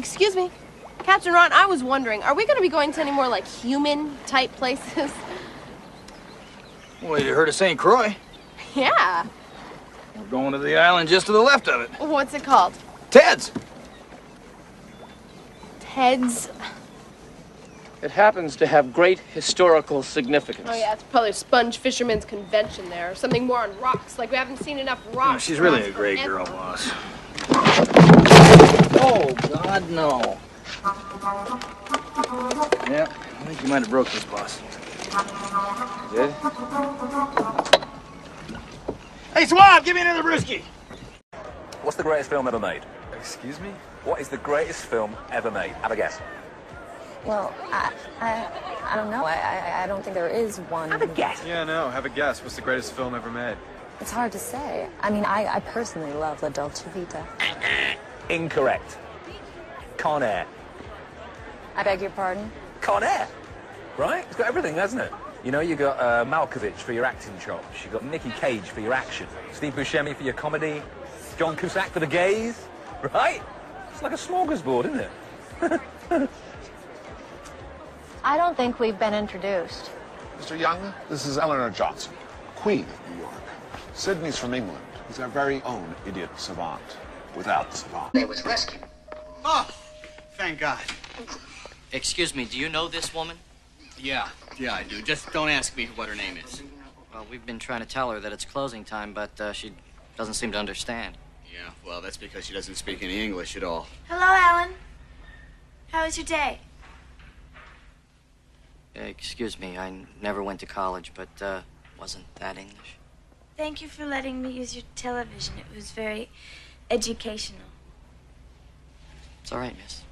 Excuse me. Captain Ron, I was wondering, are we going to be going to any more, like, human-type places? Well, you heard of St. Croix? Yeah. We're going to the island just to the left of it. What's it called? Ted's. Ted's? It happens to have great historical significance. Oh, yeah, it's probably a sponge fisherman's convention there, or something more on rocks. Like, we haven't seen enough rocks. No, she's really a great girl, boss. Oh, God, no. Yeah, I think you might have broke this, boss. Did? Hey, Swab, give me another brewski. What's the greatest film ever made? Excuse me? What is the greatest film ever made? Have a guess. Well, I don't know. I don't think there is one. Have a guess. Yeah, no, have a guess. What's the greatest film ever made? It's hard to say. I mean, I personally love La Dolce Vita. Incorrect. Con Air. I beg your pardon? Con Air. Right? It's got everything, hasn't it? You know, you got Malkovich for your acting chops. You got Nicky Cage for your action. Steve Buscemi for your comedy. John Cusack for the gays. Right? It's like a smorgasbord, isn't it? I don't think we've been introduced. Mr. Young, this is Eleanor Johnson, Queen of New York. Sydney's from England. He's our very own idiot savant, without the savant. They was rescued. Oh, thank God. Excuse me, do you know this woman? Yeah, I do. Just don't ask me what her name is. Well, we've been trying to tell her that it's closing time, but she doesn't seem to understand. Yeah, well, that's because she doesn't speak any English at all. Hello, Alan. How was your day? Excuse me, I never went to college, but wasn't that English? Thank you for letting me use your television. It was very educational. It's all right, miss.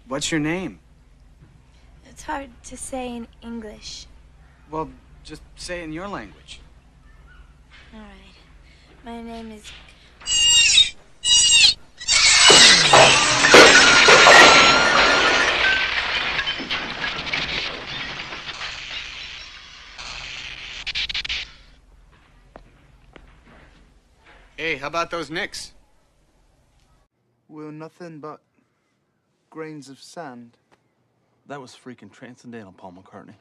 What's your name? It's hard to say in English. Well, just say it in your language. All right. My name is... Hey, how about those Knicks? We're nothing but grains of sand. That was freaking transcendental, Paul McCartney.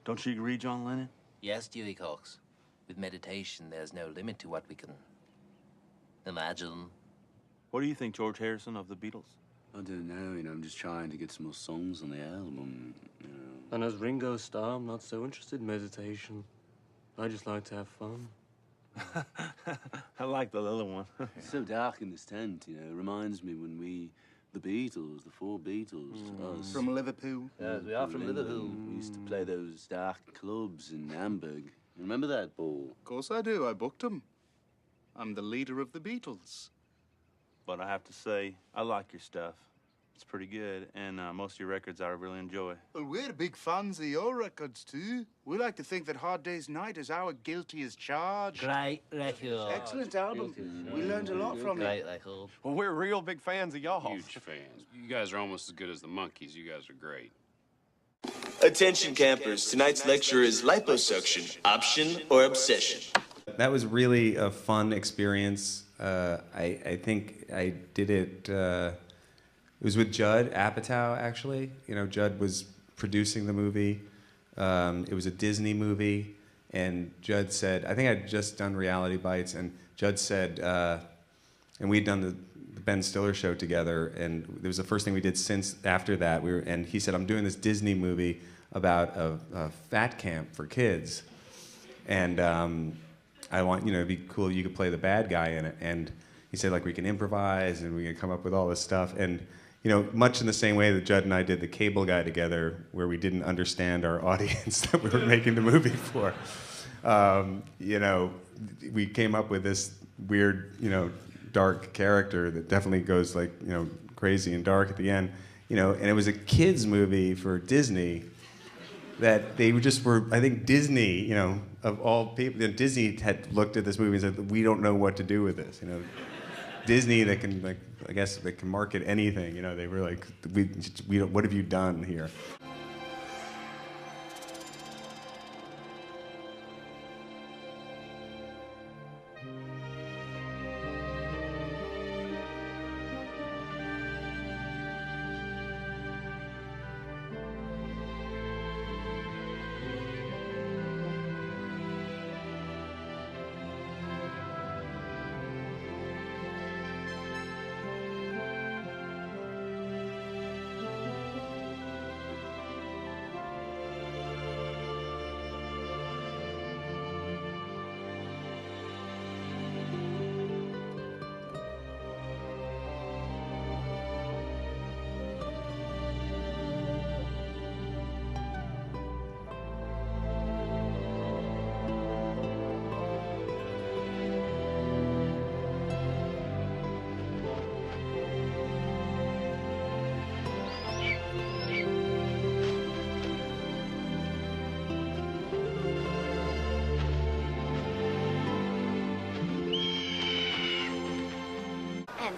Don't you agree, John Lennon? Yes, Dewey Cox. With meditation, there's no limit to what we can imagine. What do you think, George Harrison, of the Beatles? I don't know, I'm just trying to get some more songs on the album, And as Ringo Starr, I'm not so interested in meditation. I just like to have fun. I like the little one. It's so dark in this tent, It reminds me when the Beatles, the four Beatles, us. From Liverpool. Yes, we are from Liverpool. We used to play those dark clubs in Hamburg. Remember that, Paul? Of course I do. I booked them. I'm the leader of the Beatles. But I have to say, I like your stuff. It's pretty good, and most of your records I really enjoy. Well, we're big fans of your records, too. We like to think that Hard Day's Night is our guilty as charged. Great record. Excellent album. We learned a lot from Great it. record. Well, we're real big fans of y'all. Huge fans. You guys are almost as good as the Monkees. You guys are great. Attention campers, tonight's lecture is liposuction, option or obsession. That was really a fun experience. I think I did it, it was with Judd Apatow, actually. Judd was producing the movie. It was a Disney movie, and Judd said, I think I'd just done Reality Bites, and Judd said, and we'd done the Ben Stiller show together, and it was the first thing we did after that. And he said, I'm doing this Disney movie about a fat camp for kids, and I want, it'd be cool, you could play the bad guy in it. And he said, we can improvise, and we can come up with all this stuff. And much in the same way that Judd and I did The Cable Guy together, where we didn't understand our audience that we were making the movie for. We came up with this weird, dark character that definitely goes crazy and dark at the end. And it was a kids movie for Disney that they just were, I think Disney, of all people, Disney had looked at this movie and said, we don't know what to do with this. Disney, they can I guess they can market anything. They were like, we what have you done here?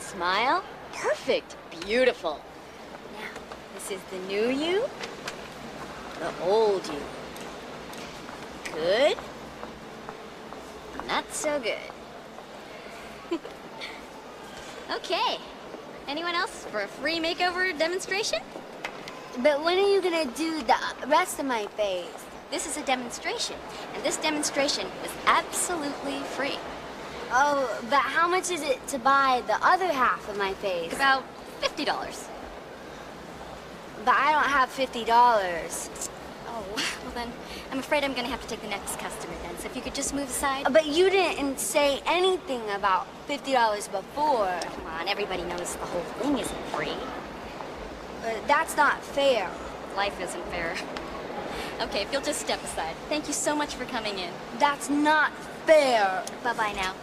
smile. Perfect. Beautiful. Now, this is the new you. The old you. Good. Not so good. Okay. Anyone else for a free makeover demonstration? But when are you gonna do the rest of my face? This is a demonstration, and this demonstration is absolutely free. Oh, but how much is it to buy the other half of my face? About $50. But I don't have $50. Oh, well then, I'm afraid I'm gonna have to take the next customer then, so if you could just move aside. But you didn't say anything about $50 before. Come on, everybody knows the whole thing isn't free. That's not fair. Life isn't fair. Okay, if you'll just step aside. Thank you so much for coming in. That's not fair. Bye-bye now.